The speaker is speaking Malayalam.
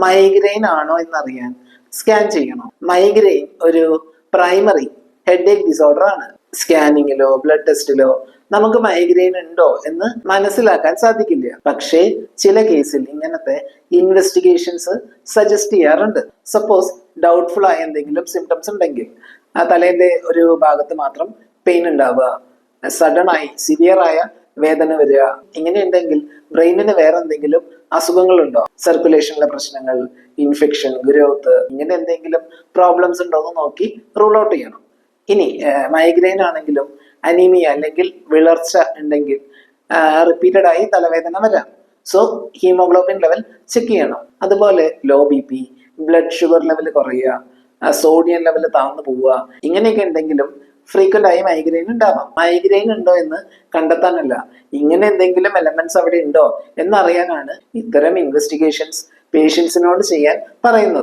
മൈഗ്രെയിൻ ആണോ എന്നറിയാൻ സ്കാൻ ചെയ്യണം. മൈഗ്രെയിൻ ഒരു പ്രൈമറി ഹെഡേക്ക് ഡിസോർഡർ ആണ്. സ്കാനിങ്ങിലോ ബ്ലഡ് ടെസ്റ്റിലോ നമുക്ക് മൈഗ്രെയിൻ ഉണ്ടോ എന്ന് മനസ്സിലാക്കാൻ സാധിക്കില്ല. പക്ഷേ ചില കേസിൽ ഇങ്ങനത്തെ ഇൻവെസ്റ്റിഗേഷൻസ് സജസ്റ്റ് ചെയ്യാറുണ്ട്. സപ്പോസ് ഡൗട്ട്ഫുൾ ആയ എന്തെങ്കിലും സിംറ്റംസ് ഉണ്ടെങ്കിൽ, ആ തലേന്റെ ഒരു ഭാഗത്ത് മാത്രം പെയിൻ ഉണ്ടാവുക, സഡൻ ആയി സിവിയർ ആയ വേദന വരിക, ഇങ്ങനെ ഉണ്ടെങ്കിൽ ബ്രെയിനിന് വേറെ എന്തെങ്കിലും അസുഖങ്ങളുണ്ടോ, സർക്കുലേഷനിലെ പ്രശ്നങ്ങൾ, ഇൻഫെക്ഷൻ, ഗ്രോത്ത്, ഇങ്ങനെ എന്തെങ്കിലും പ്രോബ്ലംസ് ഉണ്ടോ എന്ന് നോക്കി റൂൾ ഔട്ട് ചെയ്യണം. ഇനി മൈഗ്രെയിൻ ആണെങ്കിലും അനീമിയ അല്ലെങ്കിൽ വിളർച്ച ഉണ്ടെങ്കിൽ റിപ്പീറ്റഡ് ആയി തലവേദന വരാം. സോ ഹീമോഗ്ലോബിൻ ലെവൽ ചെക്ക് ചെയ്യണം. അതുപോലെ low BP, blood sugar level കുറയുക, സോഡിയം ലെവൽ താഴ്ന്നു പോവുക, ഇങ്ങനെയൊക്കെ ഉണ്ടെങ്കിലും ഫ്രീക്വന്റ് ആയി മൈഗ്രെയിൻ ഉണ്ടാവാം. മൈഗ്രെയിൻ ഉണ്ടോ എന്ന് കണ്ടെത്താനല്ല, ഇങ്ങനെ എന്തെങ്കിലും എലമെന്റ്സ് അവിടെ ഉണ്ടോ എന്നറിയാനാണ് ഇത്തരം ഇൻവെസ്റ്റിഗേഷൻസ് പേഷ്യൻസിനോട് ചെയ്യാൻ പറയുന്നത്.